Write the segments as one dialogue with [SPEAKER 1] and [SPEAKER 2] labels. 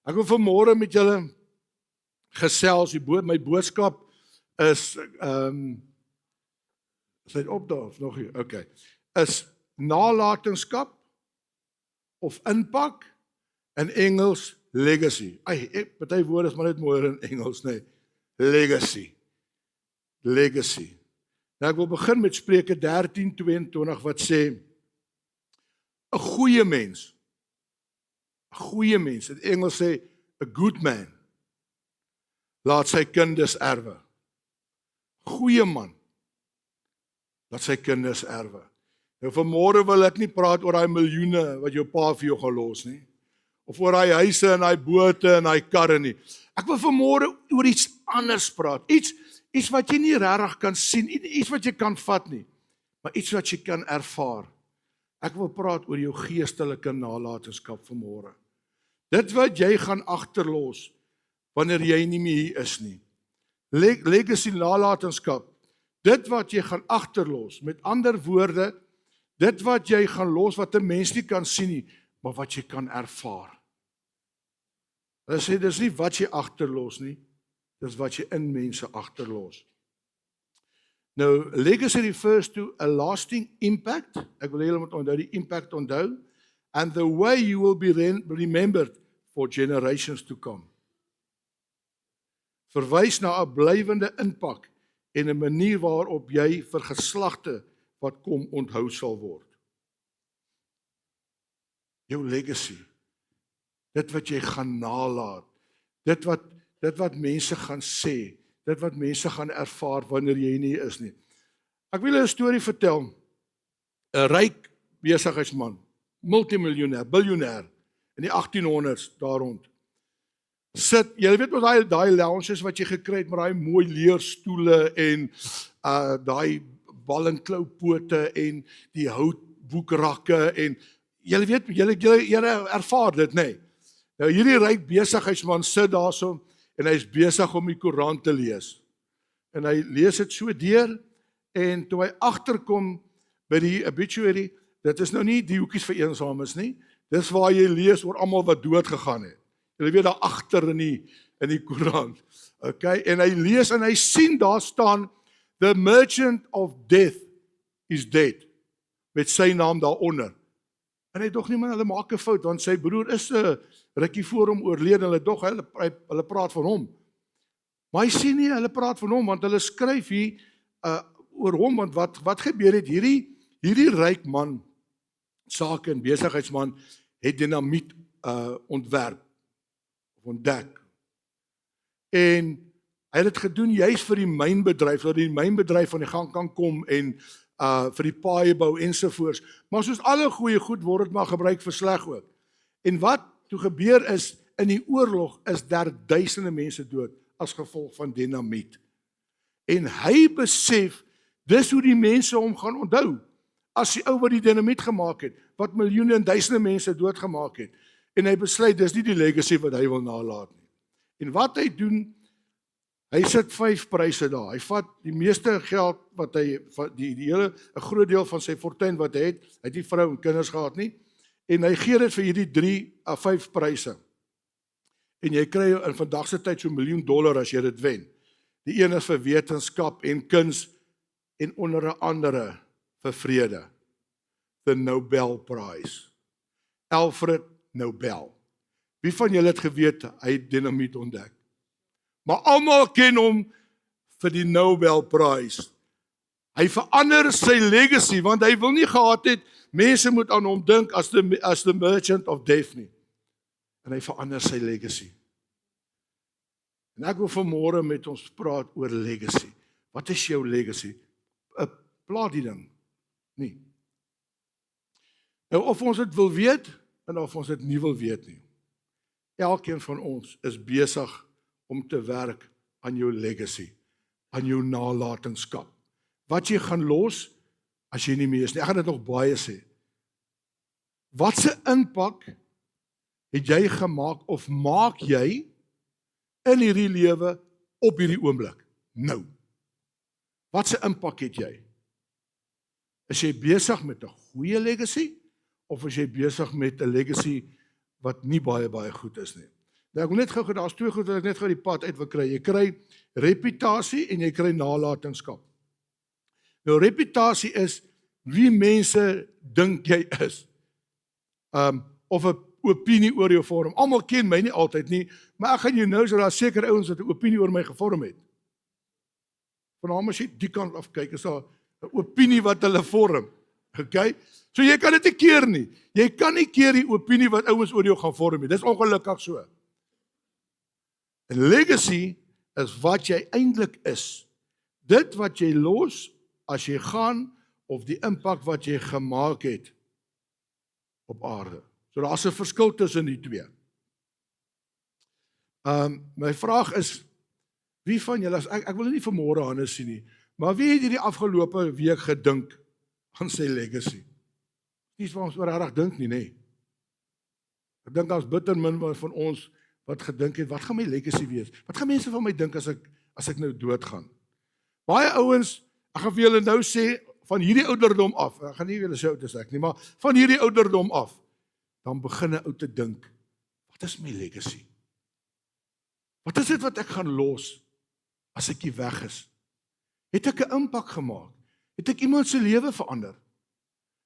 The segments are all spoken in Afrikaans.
[SPEAKER 1] Ek wil vanmôre met julle gesels, my boodskap is, is dit op daar, of nog hier? Okay. Is nalatenskap, of impak, in Engels, legacy. Party woorde is maar net mooier in Engels, nee. Legacy. Legacy. Nou ek wil begin met Spreuke 13:22 wat sê, 'n goeie mens, in Engels sê, a good man, laat sy kinders erwe. Goeie man, laat sy kinders erwe. Nou vanmôre wil ek nie praat oor daai miljoene wat jou pa vir jou gaan los nie, of oor daai huise en daai bote en daai karre nie. Ek wil vanmôre oor iets anders praat, iets wat jy nie regtig kan sien, iets wat jy kan vat nie, maar iets wat jy kan ervaar. Ek wil praat oor jou geestelike nalatenskap vanmôre. Dit wat jy gaan agterlos wanneer jy nie meer hier is nie. Legacy, nalatenskap. Dit wat jy gaan agterlos, met ander woorde, dit wat jy gaan los wat 'n mens nie kan sien nie, maar wat jy kan ervaar. Hulle sê dis nie wat jy agterlos nie, dis wat jy in mense agterlos. Nou, legacy refers to a lasting impact. Ek wil hê julle moet onthou die impact onthou, and the way you will be remembered for generations to come. Verwys na 'n blywende impak en 'n manier waarop jy vir geslagte wat kom onthou sal word. Jou legacy, dit wat jy gaan nalaat, dit wat mense gaan sê, dit wat mense gaan ervaar wanneer jy nie is nie. Ek wil 'n storie vertel. 'n Ryk besigheidsman, multimiljonair, biljoenêr, in die 1800s daar rond. Jy weet wat daai lounges wat jy gekry het met daai mooi leerstoele en daai bal en klou pote en die houtboekrakke en jy weet jy ervaar dit, nê. Nou hierdie ryk besigheidsman sit daarso en hy is besig om die koerant te lees. En hy lees dit so deur en toe hy agterkom by die obituary, dit is nou nie die hoekies vir eensames nie, dis waar jy lees oor almal wat dood gegaan het. Jy weet daar agter in die koerant. Okay, en hy lees en hy sien daar staan, the merchant of death is dead, met sy naam daaronder. En hy dog nie, man, hulle maak 'n fout, want sy broer is 'n rukkie voor hom oorlede, hulle praat van hom. Maar hy sien nie, hulle praat van hom, want hulle skryf hier oor hom, want wat gebeur het, hierdie ryk man, sake en besigheidsman, het dinamiet ontwerp, ontdek. En hy het dit gedoen juist vir die mynbedryf, sodat die mynbedryf van die gang kan kom en vir die paaie bou ensovoorts. Maar soos alle goeie goed word dit maar gebruik vir sleg ook. En wat toe gebeur is, in die oorlog is daar duisende mense dood as gevolg van dinamiet. En hy besef, dis hoe die mense hom gaan onthou, as die ou wat die dinamiet gemaak het, wat miljoene en duisende mense doodgemaak het. En hy besluit, dis nie die legacy wat hy wil nalaat nie. En wat hy doen, hy sit 5 pryse daar. Hy vat die meeste geld wat hy, die hele, 'n groot deel van sy fortuin wat hy het nie vrou en kinders gehad nie, en hy gee dit vir hierdie 5 pryse. En jy kry in vandag se tyd so $1 miljoen as jy dit wen. Die een is vir wetenskap en kuns, en onder andere vir vrede. The Nobel Prize. Alfred Nobel. Wie van julle het geweet, hy het dinamiet ontdek? Maar almal ken hom vir die Nobel Prize. Hy verander sy legacy, want hy wil nie gehad het, mense moet aan hom dink as the merchant of death nie. En hy verander sy legacy. En ek wil vanmôre met ons praat oor legacy. Wat is jou legacy? Plaat die ding. Nie. Nou of ons dit wil weet, en of ons dit nie wil weet nie. Elkeen van ons is besig om te werk aan jou legacy, aan jou nalatenskap. Wat jy gaan los, as jy nie meer is nie. Ek gaan dit nog baie sê. Wat se impak het jy gemaak, of maak jy in hierdie lewe, op hierdie oomblik? Nou. Wat se impak het jy? Is jy besig met 'n goeie legacy, of is jy besig met 'n legacy wat nie baie goed is nie? Nou, ek wil net gou, daar's twee goed wat ek net gou die pad uit wil kry. Jy kry reputasie en jy kry nalatenskap. Nou, reputasie is wie mense dink jy is. Of 'n opinie oor jou vorm. Almal ken my nie altyd nie, maar ek gaan jou nou so daar seker ouens wat 'n opinie oor my gevorm het. Veral as jy die kant af kyk, is daar 'n opinie wat hulle vorm. Okay? So jy kan dit nie keer nie. Jy kan nie keer die opinie wat ouens oor jou gaan vorm nie. Dis ongelukkig so. En legacy is wat jy eintlik is. Dit wat jy los as jy gaan of die impak wat jy gemaak het op aarde. So daar's 'n verskil tussen die twee. My vraag is, wie van julle, ek wil nie vanmôre hande sien nie, maar wie het hierdie afgelope week gedink aan sy legacy? Nie wat ons oor regtig dink nie, nê. Ek dink daar's bitter min van ons wat gedink het, wat gaan my legacy wees? Wat gaan mense van my dink as ek nou doodgaan? Baie ouens, ek gaan vir julle nou sê, van hierdie ouderdom af, ek gaan nie julle sê oud as ek nie, maar van hierdie ouderdom af, dan begin 'n ou te dink, wat is my legacy? Wat is dit wat ek gaan los as ek hier weg is? Het ek 'n impak gemaak? Het ek iemand se lewe verander?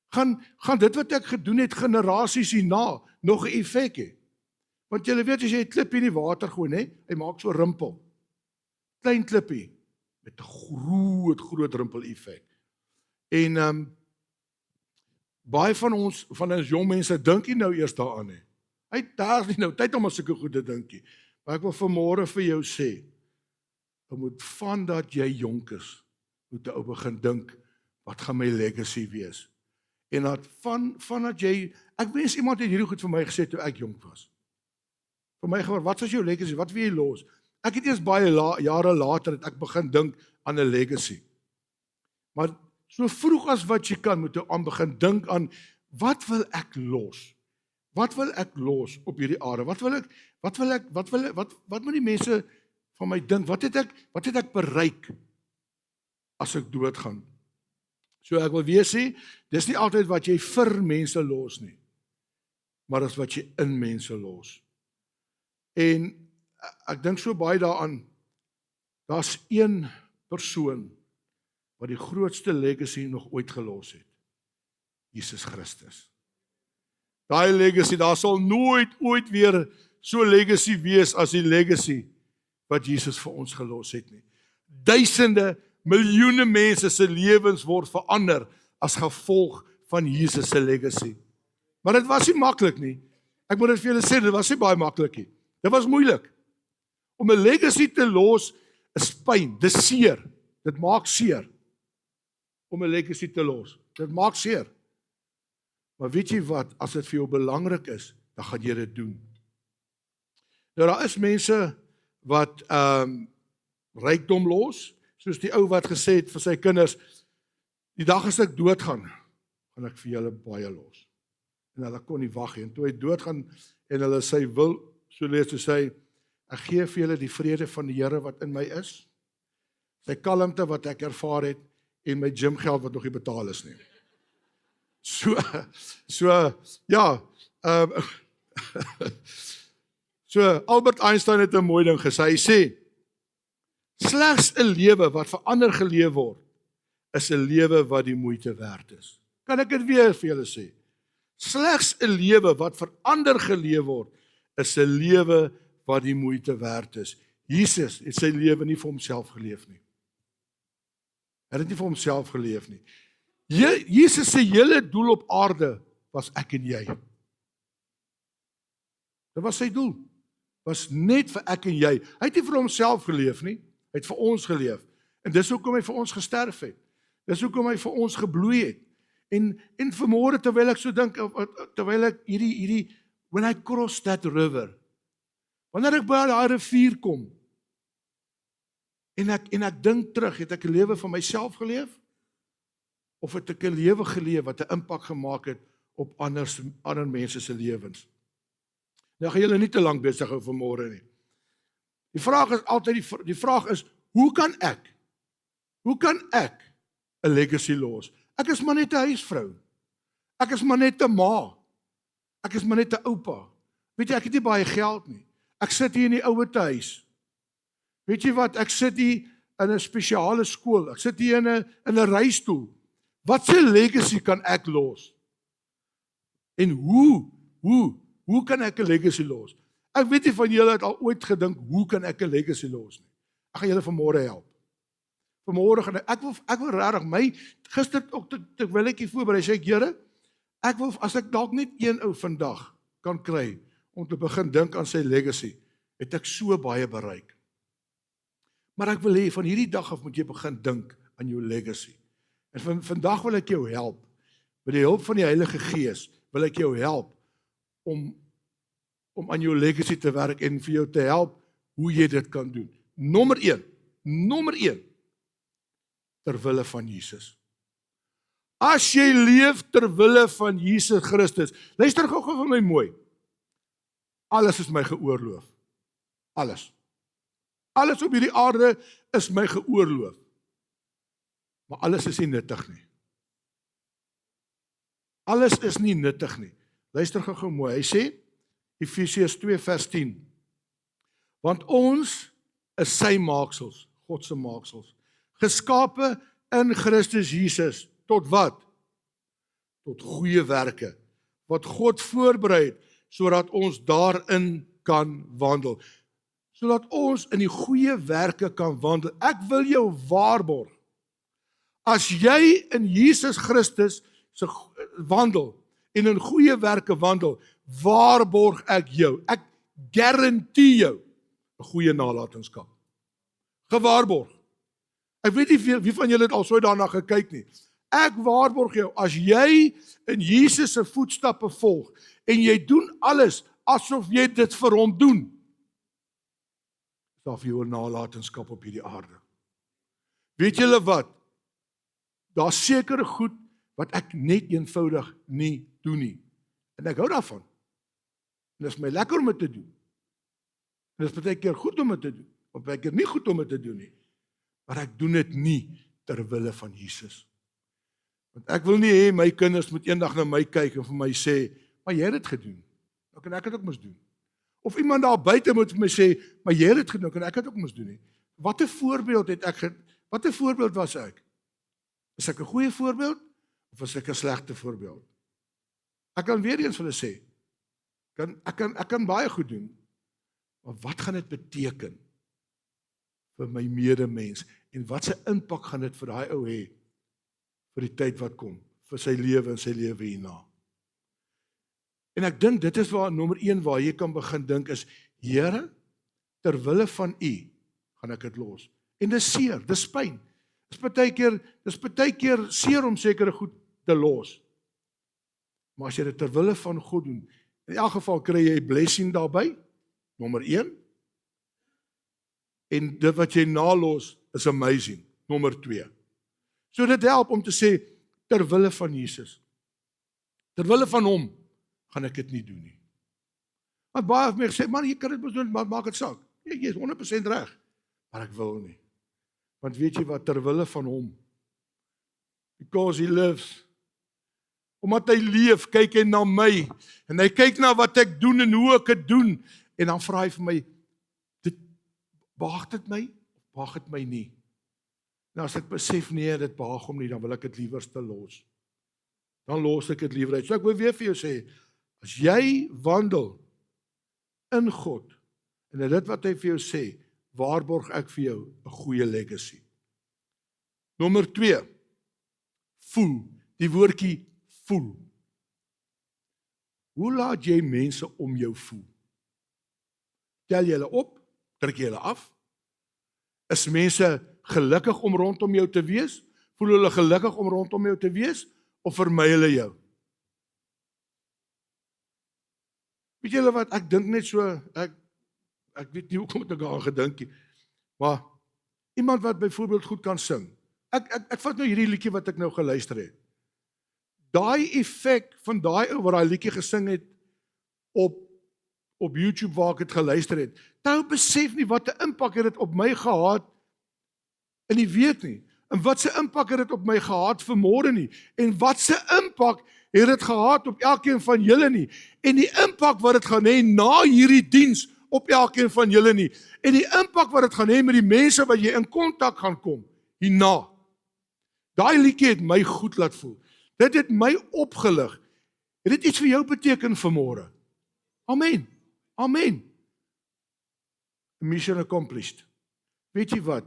[SPEAKER 1] Gaan dit wat ek gedoen het generasies hierna nog 'n effek hê? Want julle weet as jy 'n klip in die water gooi, hè, hy maak so 'n rimpel. Klein klippie met 'n groot rimpel effek. En baie van ons jong mense dink nie nou eers daaraan nie. Daar's nie nou tyd om aan sulke goed te dink nie. Maar ek wil vanmôre vir jou sê, jy moet van dat jy jonk is, moet jy ou begin dink, wat gaan my legacy wees? En dat van dat jy, ek wens iemand het hierdie goed vir my gesê toe ek jonk was. Vir my gewoon, wat is jou legacy? Wat wil jy los? Ek het eers baie jare later het ek begin dink aan 'n legacy. Maar so vroeg as wat jy kan, moet jy aan begin dink aan, wat wil ek los? Wat wil ek los op hierdie aarde? Wat moet die mense van my dink? Wat het ek bereik as ek doodgaan? So ek wil weer sê, dis nie altyd wat jy vir mense los nie, maar dis wat jy in mense los. En ek dink so baie daaraan, daar's een persoon wat die grootste legacy nog ooit gelos het. Jesus Christus. Daai legacy, daar sal nooit ooit weer so legacy wees as die legacy wat Jesus vir ons gelos het nie. Duisende, miljoene mense se lewens word verander as gevolg van Jesus se legacy. Maar dit was nie maklik nie. Ek moet dit vir julle sê, dit was nie baie maklik nie. Dit was moeilik. Om 'n legacy te los is pyn, dis seer. Dit maak seer. Om 'n legacy te los. Dit maak seer. Maar weet jy wat, as dit vir jou belangrik is, dan gaan jy dit doen. Nou daar is mense wat rykdom los, soos die ou wat gesê het vir sy kinders, die dag as ek doodgaan, gaan ek vir julle baie los. En hulle kon nie wag nie. En toe hy doodgaan en hulle sy wil, so lees hy sê, ek gee vir julle die vrede van die Here wat in my is, sy kalmte wat ek ervaar het, en my gymgeld wat nog nie betaal is nie. Ja, so Albert Einstein het 'n mooi ding gesê, hy sê, slegs 'n lewe wat vir ander geleef word, is 'n lewe wat die moeite werd is. Kan ek dit weer vir julle sê? Slegs 'n lewe wat vir ander geleef word, is 'n lewe wat die moeite werd is. Jesus het sy lewe nie vir homself geleef nie. Hy het nie vir homself geleef nie. Jesus se hele doel op aarde was ek en jy. Dit was sy doel. Was net vir ek en jy. Hy het nie vir homself geleef nie. Hy het vir ons geleef. En dis hoekom hy vir ons gesterf het. Dis hoekom hy vir ons gebloei het. En vanmôre terwyl ek so dink, terwyl ek hierdie when I cross that river, wanneer ek by daai rivier kom, en ek dink terug, het ek 'n lewe van myself geleef? Of het ek 'n lewe geleef wat 'n impak gemaak het op ander mense se lewens? Nou gaan julle nie te lank besig hou vanmôre nie. Die vraag is altyd, die vraag is, hoe kan ek 'n legacy los? Ek is maar net 'n huisvrou. Ek is maar net 'n ma. Ek is maar net 'n oupa. Weet jy, ek het nie baie geld nie. Ek sit hier in die ouete huis. Weet jy wat, ek sit hier in 'n spesiale skool. Ek sit hier in 'n reistool. Wat se legacy kan ek los? En hoe kan ek 'n legacy los? Ek weet nie van julle het al ooit gedink, hoe kan ek 'n legacy los nie? Ek gaan julle vanmôre help. Vanmôre gaan ek wil regtig gister ook terwyl ek hier voorberei, sê ek, Here, ek wil, as ek dalk net een ou vandag kan kry, om te begin dink aan sy legacy, het ek so baie bereik. Maar ek wil hê, van hierdie dag af moet jy begin dink aan jou legacy. En vandag wil ek jou help, met die hulp van die Heilige Gees, wil ek jou help, om aan jou legacy te werk, en vir jou te help, hoe jy dit kan doen. Nommer 1, terwille van Jesus. As jy leef terwille van Jesus Christus, luister gou vir my mooi, alles is my geoorloof. Alles op hierdie aarde is my geoorloof. Maar alles is nie nuttig nie. Alles is nie nuttig nie. Luister gou mooi, hy sê, Efesiërs 2 vers 10, want ons is sy maaksels, God se maaksels, geskape in Christus Jesus, tot wat? Tot goeie werke, wat God voorberei het, sodat ons daarin kan wandel. Sodat ons in die goeie werke kan wandel. Ek wil jou waarborg, as jy in Jesus Christus se wandel, en in goeie werke wandel, waarborg ek jou, ek garandeer jou, 'n goeie nalatenskap. Gewaarborg. Ek weet nie wie van julle het al so daarna gekyk nie. Ek waarborg jou, as jy in Jesus se voetstappe volg, en jy doen alles, asof jy dit vir hom doen, is daar vir jou 'n nalatenskap op hierdie aarde. Weet julle wat? Daar's sekere goed, wat ek net eenvoudig nie doen nie. En ek hou daarvan. En dit is my lekker om dit te doen. En dit is baie keer goed om dit te doen, of baie keer nie goed om dit te doen nie. Maar ek doen dit nie terwille van Jesus. Want ek wil nie hê my kinders moet eendag na my kyk en vir my sê, maar jy het dit gedoen. Nou kan ek dit ook mos doen. Of iemand daar buite moet vir my sê, maar jy het dit gedoen, nou kan ek dit ook mos doen nie. Wat 'n voorbeeld het ek wat 'n voorbeeld was ek? Is ek 'n goeie voorbeeld of is ek 'n slegte voorbeeld? Ek kan weer eens vir hulle sê, ek kan baie goed doen, maar wat gaan dit beteken vir my medemens, en wat se impak gaan dit vir daai ou hê, vir die tyd wat kom, vir sy lewe en sy lewe hierna. En ek dink, dit is nommer 1 waar jy kan begin dink is, Here, terwille van U, gaan ek dit los. En dis seer, dis pyn. Dis baie keer seer om sekere goed te los. Maar as jy dit terwille van God doen, in elk geval kry jy 'n blessing daarby, nommer 1. En dit wat jy nalos is amazing, nommer 2. So dit help om te sê, terwille van Jesus, terwille van hom, gaan ek dit nie doen nie. Want baie van my gesê, man, jy kan dit mos doen, maar maak dit saak. Jy is 100% reg, maar ek wil nie. Want weet jy wat, terwille van hom, because he lives, omdat hy leef, kyk hy na my, en hy kyk na wat ek doen en hoe ek dit doen, en dan vra hy vir my, behaag dit my, of behaag dit my nie? Nou as ek besef, nee, dit behaag hom nie, dan wil ek dit liewerste los. Dan los ek dit liewer uit. So ek wil weer vir jou sê, as jy wandel in God, en dit wat hy vir jou sê, waarborg ek vir jou 'n goeie legacy. Nommer 2, voel, die woordjie voel. Hoe laat jy mense om jou voel? Tel jy hulle op, druk jy hulle af? Is mense gelukkig om rondom jou te wees? Voel hulle gelukkig om rondom jou te wees? Of vermy hulle jou? Weet julle wat, ek dink net so, ek weet nie hoekom ek daaraan gedink nie, maar iemand wat byvoorbeeld goed kan sing, ek vat nou hierdie liedjie wat ek nou geluister het, daai effek van daai ou wat daai liedjie gesing het, op YouTube waar ek het geluister het, nou besef nie wat 'n impak het dit op my gehad, en nie weet nie, en wat se impak het dit op my gehad vanmôre nie, en wat se impak het dit gehad op elkeen van julle nie, en die impak wat dit gaan hê na hierdie diens, op elkeen van julle nie. En die impak wat dit gaan hê met die mense wat jy in kontak gaan kom hierna. Daai liedjie het my goed laat voel. Dit het my opgelig. Het dit iets vir jou beteken vanmôre? Amen. Amen. Mission accomplished. Weet jy wat?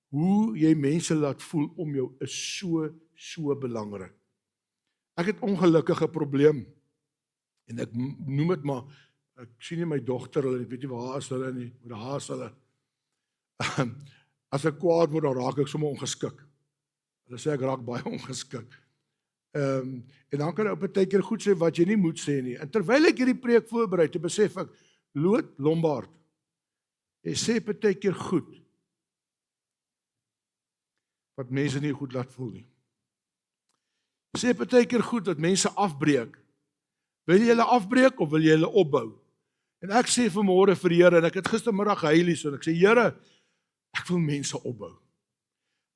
[SPEAKER 1] Hoe jy mense laat voel om jou is so belangrik. Ek het ongelukkige probleem. En ek noem dit maar, ek sien nie my dogter, hulle, ek weet nie waar is hulle nie, maar daar is hulle. As ek kwaad word, dan raak ek sommer ongeskik. Hulle sê ek raak baie ongeskik. En dan kan ek partykeer goed sê wat jy nie moet sê nie. En terwyl ek hierdie preek voorberei, toe besef ek, Loot Lombard, jy sê partykeer goed, wat mense nie goed laat voel nie. Jy sê partykeer goed, dat mense afbreek. Wil jy hulle afbreek, of wil jy hulle opbou? En ek sê vanmôre vir die Here, en ek het gistermiddag gehuil en ek sê, Here, ek wil mense opbou.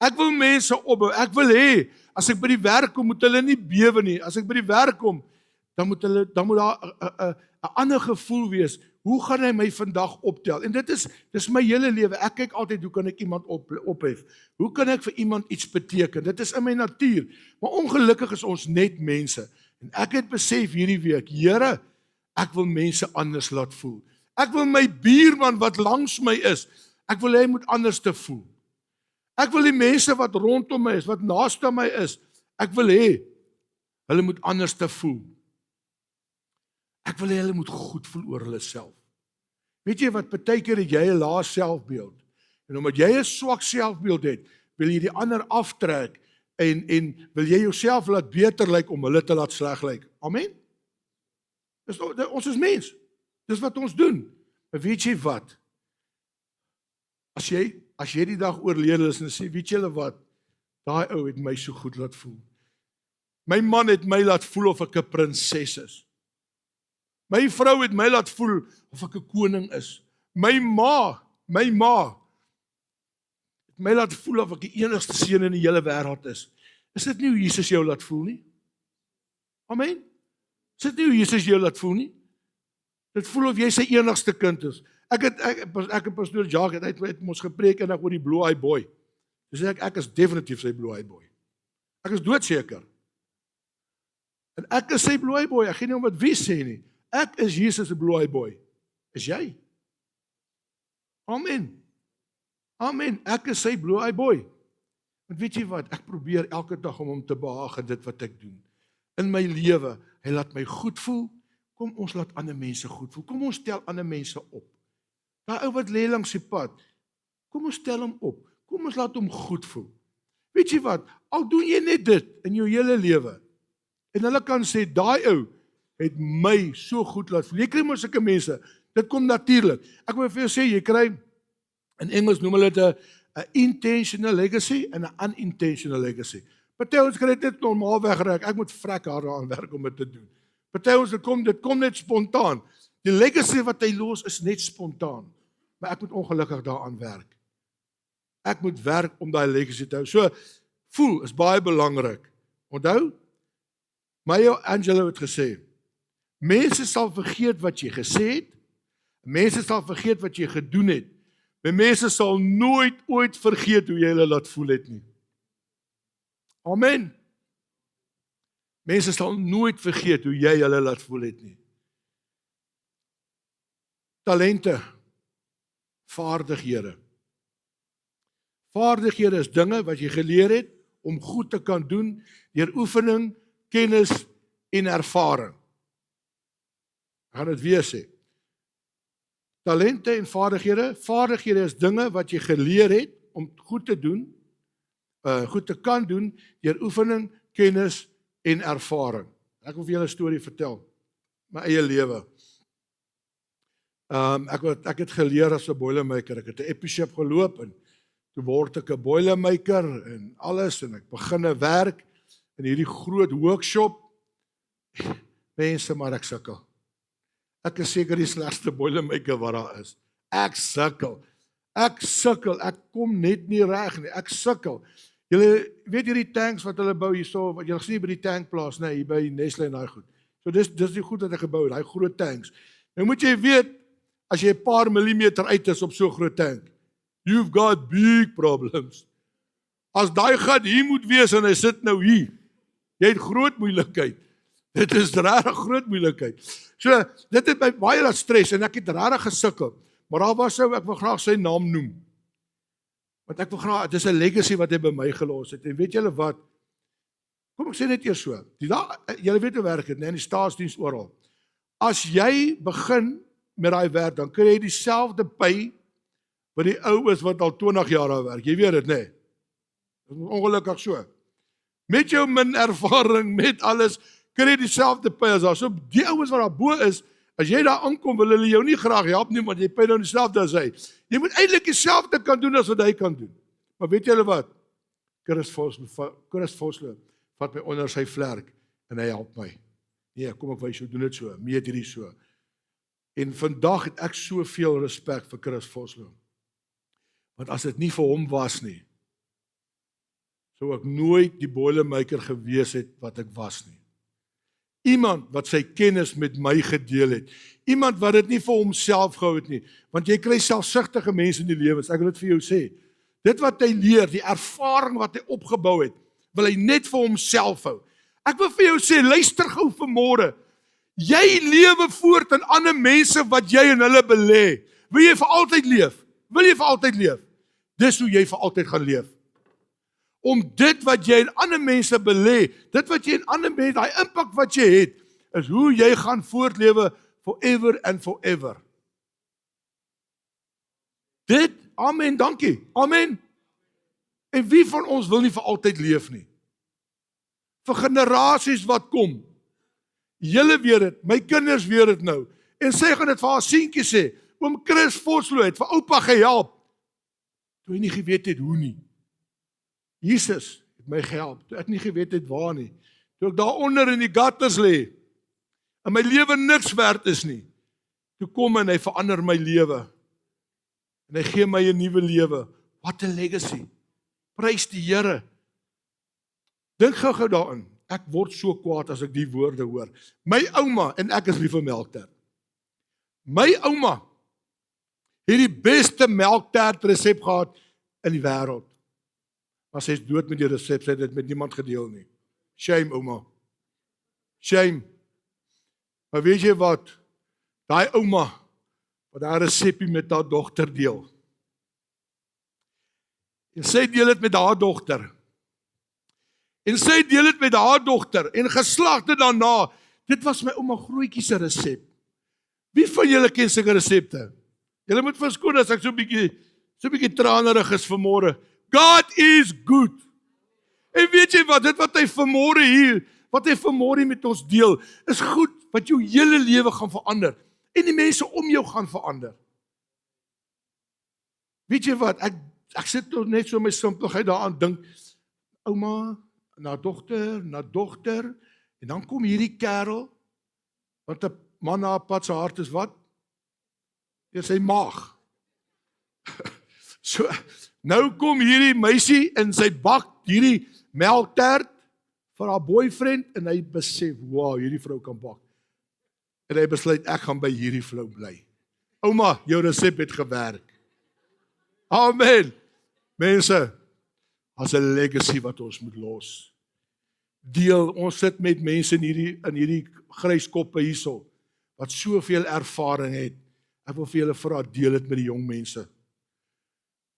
[SPEAKER 1] Ek wil mense opbou. Ek wil hê, as ek by die werk kom, moet hulle nie bewe nie. As ek by die werk kom, dan moet daar 'n ander gevoel wees. Hoe gaan hy my vandag optel? En dis my hele lewe. Ek kyk altyd, hoe kan ek iemand ophef? Hoe kan ek vir iemand iets beteken? Dit is in my natuur. Maar ongelukkig is ons net mense. En ek het besef hierdie week, Here, ek wil mense anders laat voel. Ek wil my buurman wat langs my is, ek wil hy moet anders te voel. Ek wil die mense wat rondom my is, wat naaste my is, ek wil hê, hulle moet anders te voel. Ek wil hê hulle moet goed voel oor hulle self. Weet jy wat, partykeer het jy 'n lae selfbeeld. En omdat jy 'n swak selfbeeld het, wil jy die ander aftrek en wil jy jouself laat beter lyk om hulle te laat sleg lyk. Amen? Ons is mens. Dis wat ons doen. Maar weet jy wat? As jy die dag oorlede is en sê, weet julle wat? Daai ou het my so goed laat voel. My man het my laat voel of ek 'n prinses is. My vrou het my laat voel of ek 'n koning is. My ma het my laat voel of ek die enigste seun in die hele wêreld is. Is dit nie hoe Jesus jou laat voel nie? Amen? Is dit nie hoe Jesus jou laat voel nie? Dit voel of jy sy enigste kind is. Ek en pastoor Jacques het ons gepreek en oor die blue-eyed boy. Dis ek is definitief sy blue-eyed boy. Ek is doodseker. En ek is sy blue-eyed boy. Ek gee nie om wat wie sê nie. Ek is Jesus se blue-eyed boy. Is jy? Amen. Amen. Ek is sy blue-eyed boy. Want weet jy wat? Ek probeer elke dag om hom te behaag in dit wat ek doen. In my lewe, hy laat my goed voel. Kom ons laat ander mense goed voel. Kom ons stel ander mense op. Daai ou wat lê langs die pad, kom ons stel hom op. Kom ons laat hom goed voel. Weet jy wat? Al doen jy net dit in jou hele lewe. En hulle kan sê, daai ou het my so goed laat voel. Jy kry mos sulke mense. Dit kom natuurlik. Ek wil vir jou sê, jy kry, in Engels noem hulle dit 'n intentional legacy en 'n unintentional legacy. Party ons kry dit normaal weggereik. Ek moet vrek hard daaraan werk om dit te doen. Party ons dit kom net spontaan. Die legacy wat hy los is net spontaan. Maar ek moet ongelukkig daaraan werk. Ek moet werk om daai legacy te hou. So, voel is baie belangrik. Onthou, Maya Angelou het gesê, mense sal vergeet wat jy gesê het, mense sal vergeet wat jy gedoen het, maar mense sal nooit ooit vergeet hoe jy hulle laat voel het nie. Amen. Mense sal nooit vergeet hoe jy hulle laat voel het nie. Talente, vaardighede. Vaardighede is dinge wat jy geleer het om goed te kan doen deur oefening, kennis en ervaring. Ek gaan dit weer sê. Talente en vaardighede is dinge wat jy geleer het om goed te doen, goed te kan doen deur oefening, kennis en ervaring. Ek wil vir julle 'n storie vertel, my eie lewe. Ek het geleer as 'n boilermaker. Ek het 'n Epishop geloop en toe word ek 'n boilermaker en alles en ek begin werk in hierdie groot workshop. Mense, maar ek sukkel. Ek is seker die slegste boilermaker wat daar is. Ek sukkel. Ek kom net nie reg nie. Ek sukkel. Julle weet hierdie tanks wat hulle bou hierso, wat julle gesien by die tankplaas, nee, hier by Nestle en daai goed. So dis die goed wat ek gebou het, daai groot tanks. Nou moet jy weet, as jy 'n paar millimeter uit is op so 'n groot tank. You've got big problems. As daai gat hier moet wees en hy sit nou hier, jy het groot moeilikheid. Dit is regtig groot moeilikheid. So, dit het my baie laat stres en ek het regtig gesukkel. Maar daar was ek wil graag sy naam noem. Want ek wil graag, dit is 'n legacy wat hy by my gelos het. En weet julle wat? Kom ek sê net eers so. Julle weet hoe werk dit, né, in die staatsdiens oral. As jy begin met daai werk, dan kry jy dieselfde pay wat die ou is wat al 20 jaar daar werk. Jy weet dit, né? Dit is ongelukkig so. Met jou min ervaring, met alles, kry jy dieselfde pay as daar. So die ouens wat daar bo is, as jy daar aankom, wil hulle jou nie graag help nie, want jy pay nou dieselfde as hy. Jy moet eintlik dieselfde kan doen as wat hy kan doen. Maar weet julle wat? Chris Vosloo vat my onder sy vlerk en hy help my. Nee, kom ek wys jou, doen dit so, meet hierdie so. En vandag het ek soveel respek vir Chris Vosloo. Want as dit nie vir hom was nie, sou ek nooit die boilermaker gewees het wat ek was nie. Iemand wat sy kennis met my gedeel het. Iemand wat dit nie vir homself gehou het nie. Want jy kry selfsugtige mense in die lewens. Ek wil dit vir jou sê. Dit wat hy leer, die ervaring wat hy opgebou het, wil hy net vir homself hou. Ek wil vir jou sê, luister gou vanmôre. Jy lewe voort in ander mense wat jy in hulle belê. Wil jy vir altyd leef? Wil jy vir altyd leef? Dis hoe jy vir altyd gaan leef. Om dit wat jy in ander mense belê, dit wat jy in ander mense, daai impak wat jy het, is hoe jy gaan voortlewe forever and forever. Dit, amen, dankie, amen. En wie van ons wil nie vir altyd leef nie? Vir generasies wat kom. Julle weet dit, my kinders weet dit nou. En sy gaan dit vir haar seentjie sê, oom Chris Vosloo het vir oupa gehelp, toe hy nie geweet het hoe nie. Jesus het my gehelp, toe ek nie geweet het waar nie. Toe ek daaronder in die gutters lê, en my lewe niks werd is nie, toe kom en hy verander my lewe. En hy gee my 'n nuwe lewe. What a legacy. Prys die Here. Dink gou daarin. Ek word so kwaad as ek die woorde hoor. My ouma, en ek is lief vir melktert. My ouma het die beste melktert resep gehad in die wêreld. Maar sy is dood met die resep, sy het dit met niemand gedeel nie. Shame, ouma. Shame. Maar weet jy wat? Daai ouma, wat haar resepie met haar dogter deel. En sy deel dit met haar dogter. En sy deel dit met haar dogter. En geslagte daarna, dit was my ouma Grootjie se resep. Wie van julle ken sulke resepte? Julle moet verskoon as ek so 'n bietjie tranerig is vanmôre. God is good. En weet jy wat, dit wat hy vanmôre hier, wat hy vanmôre met ons deel, is goed, wat jou hele lewe gaan verander. En die mense om jou gaan verander. Weet jy wat, ek sit net so in my simpelheid daaraan dink, ouma, na dogter, en dan kom hierdie kerel, want 'n man na 'n pad se hart is wat? Dis sy maag. So, nou kom hierdie meisie in sy bak, hierdie melktert vir haar boyfriend, en hy besef, wow, hierdie vrou kan bak. En hy besluit, ek gaan by hierdie vrou bly. Ouma, jou resep het gewerk. Amen. Mense, as 'n legacy wat ons moet los. Deel, ons sit met mense in hierdie gryskoppe hierso, wat soveel ervaring het. Ek wil vir julle vra, deel dit met die jong mense.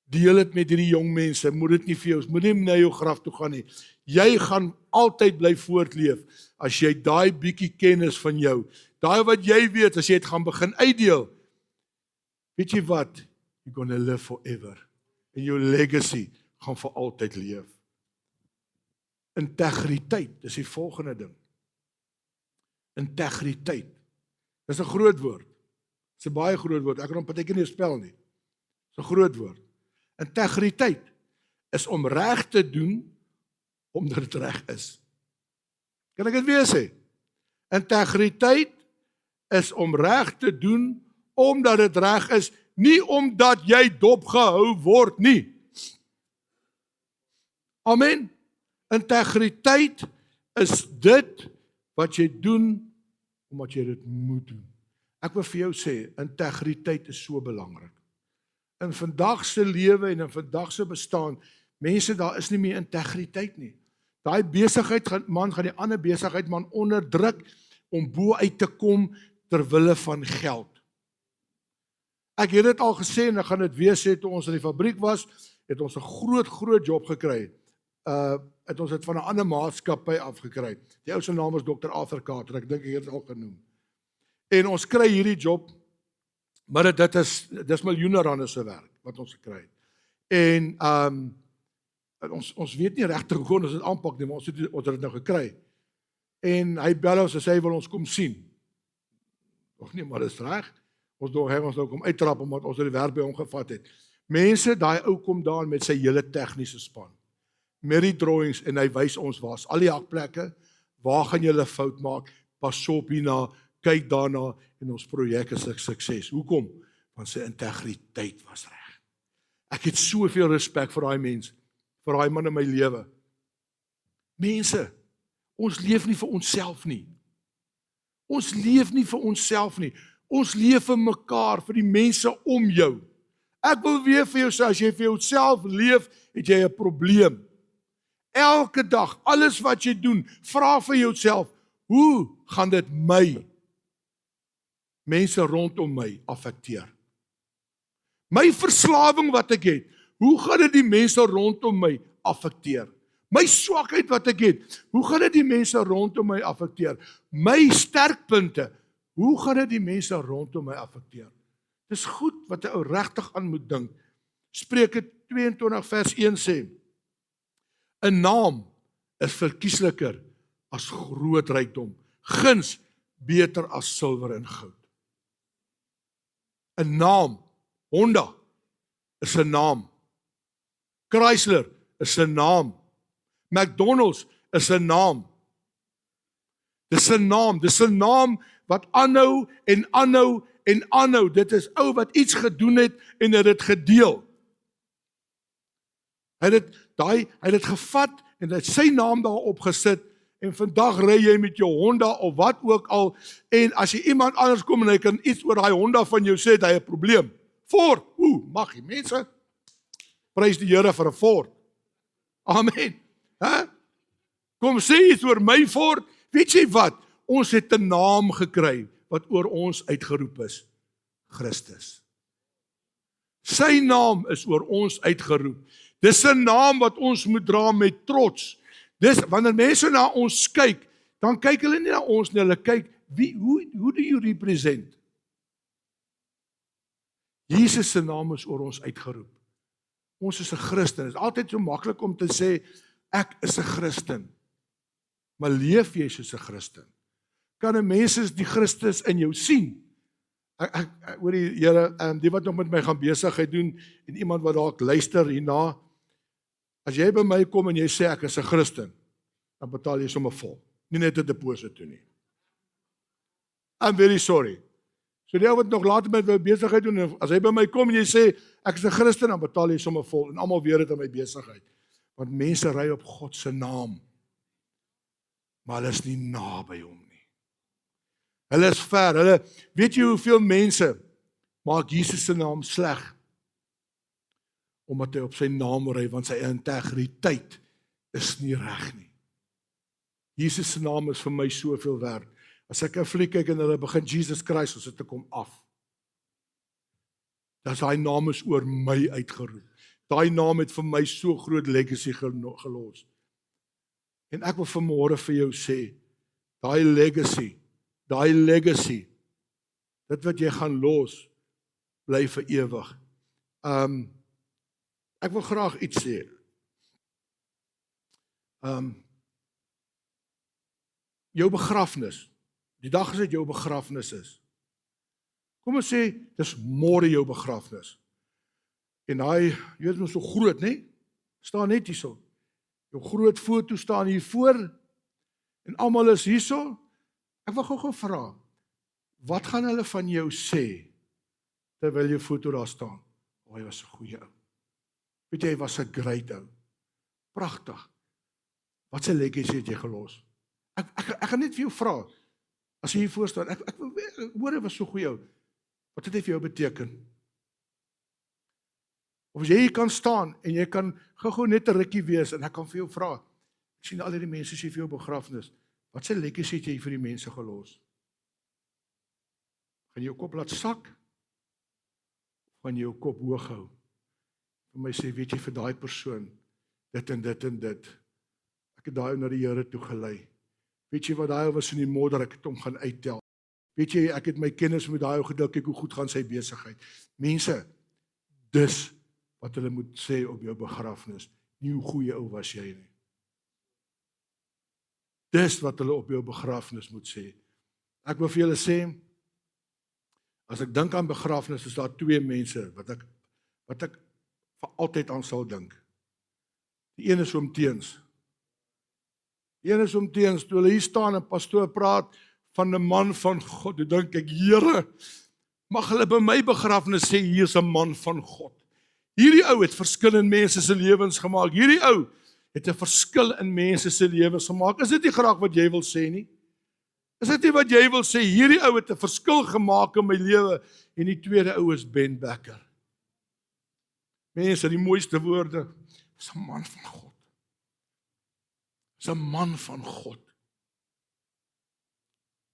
[SPEAKER 1] Deel dit met hierdie jong mense, moet dit nie vir jou, moet nie na jou graf toe gaan nie. Jy gaan altyd bly voortleef, as jy daai bietjie kennis van jou, daai wat jy weet, as jy het gaan begin uitdeel, weet jy wat, you're gonna live forever, en jou legacy gaan vir altyd leef. Integriteit, dis die volgende ding. Integriteit, dis 'n groot woord, dis 'n baie groot woord, ek kan hom partykeer nie spel nie, dis 'n groot woord. Integriteit is om reg te doen, omdat dit reg is. Kan ek dit weer sê? Integriteit is om reg te doen, omdat dit reg is, nie omdat jy dopgehou word nie. Amen. Integriteit is dit wat jy doen, omdat jy dit moet doen. Ek wil vir jou sê, integriteit is so belangrik. In vandag se lewe en in vandag se bestaan, mense, daar is nie meer integriteit nie. Daai besigheidman gaan die ander besigheidman onderdruk om bo uit te kom ter wille van geld. Ek het dit al gesê en ek gaan dit weer sê, toe ons in die fabriek was, het ons 'n groot job gekry. Het ons dit van 'n ander maatskappy afgekry. Die ou se naam is Dr. Arthur Carter, ek dink ek het dit al genoem. En ons kry hierdie job, maar dis miljoene rande se werk wat ons gekry het. En ons weet nie regtig hoe ons dit aanpak nie, maar ons het dit nou gekry. En hy bel ons en sê hy wil ons kom sien. Of nie, maar dis reg. Ons nou kom uittrap omdat ons die werk by hom gevat het. Mense, daai ou kom daar met sy hele tegniese span. Met die drawings en hy wys ons waar's al die hakplekke, waar gaan julle fout maak, pas op hierna, kyk daarna en ons projek is 'n sukses. Hoekom? Want sy integriteit was reg. Ek het soveel respek vir daai mens, vir daai man in my lewe. Mense, ons leef nie vir onsself nie. Ons leef nie vir onsself nie. Ons leef vir mekaar, vir die mense om jou. Ek wil weer vir jou sê, as jy vir jouself leef, het jy 'n probleem. Elke dag, alles wat jy doen, vra vir jouself, hoe gaan dit my, mense rondom my affekteer? My verslawing wat ek het, hoe gaan dit die mense rondom my affekteer? My swakheid wat ek het, hoe gaan dit die mense rondom my affekteer? My sterkpunte, hoe gaan dit die mense rondom my affekteer? Dis goed wat 'n ou regtig aan moet dink. Spreuke 22 vers 1 sê, 'n naam is verkiesliker as groot rykdom, guns beter as silwer en goud. 'n naam, Honda is 'n naam, Chrysler is 'n naam, McDonald's is 'n naam. Dis 'n naam wat aanhou en aanhou en aanhou. Dit is ou wat iets gedoen het en het dit gedeel. Hy het dit gevat en hy het sy naam daarop gesit en vandag ry jy met jou Honda of wat ook al en as jy iemand anders kom en hy kan iets oor daai Honda van jou sê, het hy 'n probleem. Ford, mag jy mense, prys die Here vir 'n Ford. Amen. Kom sê iets oor my Ford, weet jy wat? Ons het 'n naam gekry wat oor ons uitgeroep is, Christus. Sy naam is oor ons uitgeroep. Dis 'n naam wat ons moet dra met trots. Dis wanneer mense na ons kyk, dan kyk hulle nie na ons nie, hulle kyk, who do you represent? Jesus se naam is oor ons uitgeroep. Ons is 'n Christen. Dit is altyd so maklik om te sê, ek is 'n Christen. Maar leef jy soos 'n Christen? Kan 'n mens die Christus in jou sien? Ek hoor die Here, die wat nog met my gaan besigheid doen en iemand wat dalk luister hierna, as jy by my kom en jy sê ek is 'n Christen, dan betaal jy sommer vol. Nie net 'n deposito toe nie. I'm very sorry. So die ou wat nog later met my besigheid doen, as hy by my kom en jy sê ek is 'n Christen, dan betaal jy sommer vol en almal weet dit in my besigheid. Want mense ry op God se naam, maar hulle is nie naby hom nie. Hulle is ver. Weet jy hoeveel mense maak Jesus se naam sleg? Omdat hy op sy naam ry, want sy integriteit is nie reg nie. Jesus se naam is vir my soveel werd. As ek 'n fliek kyk en hulle begin Jesus Christ, ons het te kom af. Dat daai naam is oor my uitgeroep. Daai naam het vir my so groot legacy gelos. En ek wil vanmôre vir jou sê, daai legacy, dit wat jy gaan los, bly vir ewig. Ek wil graag iets sê. Jou begrafnis. Die dag as dit jou begrafnis is. Kom ons sê, dis môre jou begrafnis. En hy, jy weet, so groot, né? Staan net hierso. Jou groot foto staan hier voor en almal is hierso. Ek wil gou vra, wat gaan hulle van jou sê terwyl jou foto daar staan? Hy was 'n goeie ou. Weet jy, hy was 'n great ou. Pragtig. Wat 'n legacy het jy gelos? Ek gaan net vir jou vra. As jy hier voor staan, ek hoor dit was so goeie ou. Wat het dit vir jou beteken? Of as jy hier kan staan en jy kan gou net 'n rukkie wees en ek kan vir jou vra. Ek sien al hierdie mense sê vir jou begrafnis. Wat se legacy het jy vir die mense gelos? Gaan jy jou kop laat sak? Of gaan jy jou kop hoog hou? Vir my sê, weet jy, vir daai persoon dit en dit en dit. Ek het daai na die Here toe gelei. Weet jy wat daai was in die modder, ek het hom gaan uittel. Weet jy, ek het my kennis met daai ou gedeel, kyk hoe goed gaan sy besigheid. Mense, dis wat hulle moet sê op jou begrafnis. Nie hoe goeie ou was jy nie. Dis wat hulle op jou begrafnis moet sê. Ek wil vir julle sê, as ek dink aan begrafnis, is daar twee mense wat ek vir altyd aan sal dink. Die een is oom Teens. Die een is oom Teens, toe hulle hier staan en pastoor praat van 'n man van God, toe dink ek, Here, mag hulle by my begrafnis sê, hier is 'n man van God. Hierdie ou het verskil in mense se lewens gemaak. Hierdie ou het 'n verskil in mense se lewens gemaak. Is dit nie graag wat jy wil sê nie? Is dit nie wat jy wil sê? Hierdie ou het 'n verskil gemaak in my lewe. En die tweede ou is Ben Becker. Mense, die mooiste woorde, is 'n man van God. Is 'n man van God.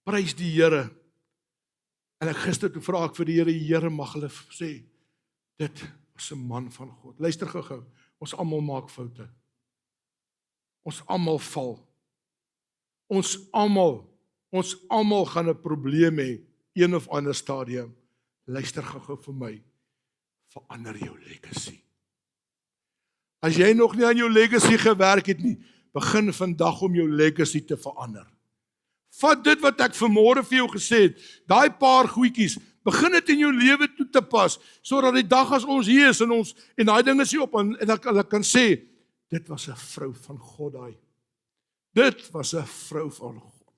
[SPEAKER 1] Prys die Here. En ek gister toe vra ek vir die Here, mag hulle sê, dit was 'n man van God. Luister gou-gou, ons almal maak foute. Ons almal val. Ons almal gaan 'n probleem hê, een of ander stadium. Luister gou-gou vir my, verander jou legacy. As jy nog nie aan jou legacy gewerk het nie, begin vandag om jou legacy te verander. Vat dit wat ek vanmôre vir jou gesê het, daai paar goedjies, begin dit in jou lewe toe te pas, sodat die dag as ons hier is en daai ding is hier op en hulle kan sê, dit was 'n vrou van God daai. Dit was 'n vrou van God.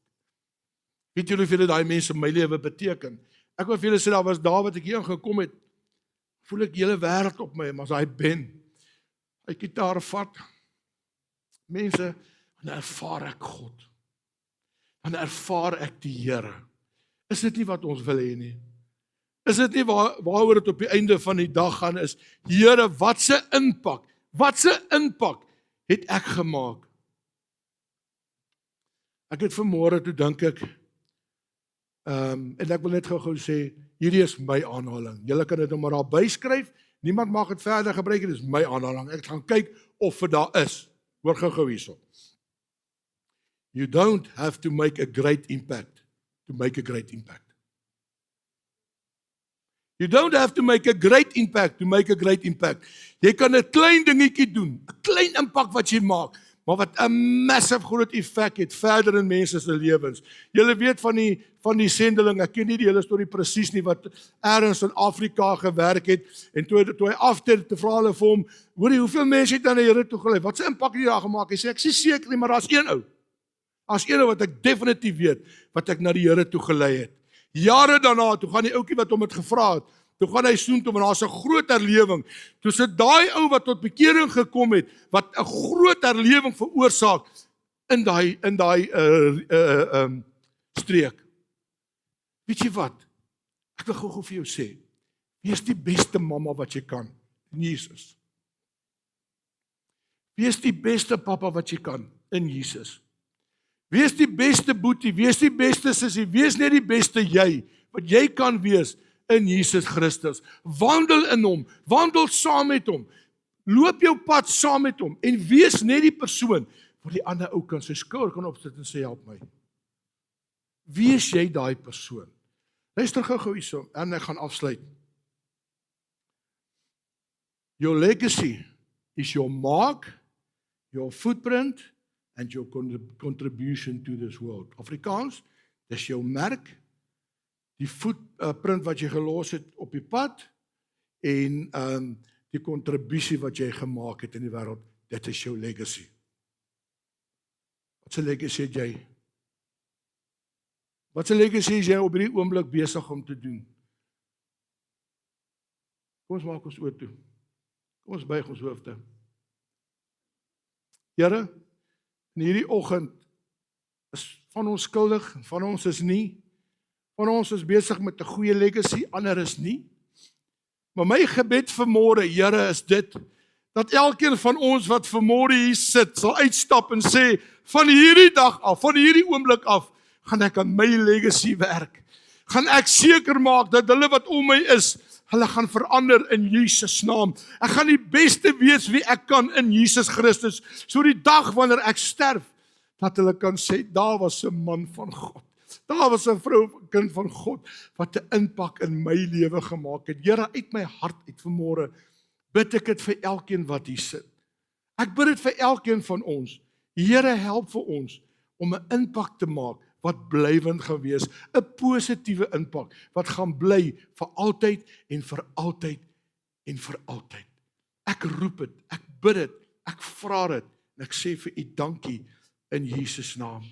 [SPEAKER 1] Weet julle hoeveel daai mense in my lewe beteken? Ek wil vir julle sê, daar was daar wat ek hier aangekom het, voel ek die hele wêreld op my, maar as hy Ben, hy gitaar vat, mense, dan ervaar ek God. Dan ervaar ek die Here. Is dit nie wat ons wil hê nie? Is dit nie waaroor dit op die einde van die dag gaan is, Here, wat se impak het ek gemaak? Ek het vanmôre toe dink ek, en ek wil net gou sê, hierdie is my aanhaling. Julle kan dit nou maar daar byskryf, niemand mag dit verder gebruik, dit is my aanhaling. Ek gaan kyk of dit daar is. Hoor gou hierso. You don't have to make a great impact to make a great impact. You don't have to make a great impact to make a great impact. Jy kan 'n klein dingetjie doen, 'n klein impak wat jy maak, maar wat 'n massive groot effek het verder in mense se lewens. Julle weet van die sendeling, ek ken nie die hele storie presies nie, wat ergens in Afrika gewerk het, en toe hy after te vra hulle vir hom, hoorie, hoeveel mense het aan die Here toe gelei? Wat se impak het jy daar gemaak? Hy sê, ek is seker nie, maar daar's een ou. Daar's een ou wat ek definitief weet, wat ek na die Here toe gelei het. Jare daarna, toe gaan die ouetjie wat hom het gevra het, toe gaan hy soontoe, want daar's 'n groot herlewing. Toe sit daai ou wat tot bekering gekom het, wat 'n groot herlewing veroorsaak in daai streek. Weet jy wat? Ek wil gou vir jou sê, wees die beste mamma wat jy kan in Jesus. Wees die beste pappa wat jy kan in Jesus. Wees die beste boetie, wees die beste sussie, wees net die beste jy, wat jy kan wees in Jesus Christus. Wandel in hom, wandel saam met hom, loop jou pad saam met hom, en wees net die persoon, waar die ander ou kan sy skouer kan opsit en sê, help my. Wees jy daai persoon? Luister gou hierso, en ek gaan afsluit. Your legacy is your mark, your footprint, and your contribution to this world. Afrikaans, dis jou merk, die footprint wat jy gelos het op die pad, en die kontribusie wat jy gemaak het in die wêreld, dit is jou legacy. Wat se legacy het jy? Wat se legacy is jy op hierdie oomblik besig om te doen? Kom ons maak ons oë toe. Kom ons buig ons hoofde. Here, in hierdie oggend is van ons skuldig, van ons is nie. Van ons is besig met 'n goeie legacy, ander is nie. Maar my gebed vanmôre, Here, is dit, dat elkeen van ons wat vanmôre hier sit, sal uitstap en sê, van hierdie dag af, van hierdie oomblik af, gaan ek aan my legacy werk. Gaan ek seker maak dat hulle wat om my is, hulle gaan verander in Jesus naam. Ek gaan die beste wees wie ek kan in Jesus Christus, so die dag wanneer ek sterf, dat hulle kan sê, daar was 'n man van God. Daar was 'n vrou, kind van God, wat 'n impak in my lewe gemaak het. Here, uit my hart uit vanmôre, bid ek dit vir elkeen wat hier sit. Ek bid dit vir elkeen van ons. Here, help vir ons om 'n impak te maak wat blywend gaan wees, 'n positiewe impak wat gaan bly vir altyd en vir altyd en vir altyd. Ek roep dit, ek bid dit, ek vra dit en ek sê vir U dankie in Jesus naam.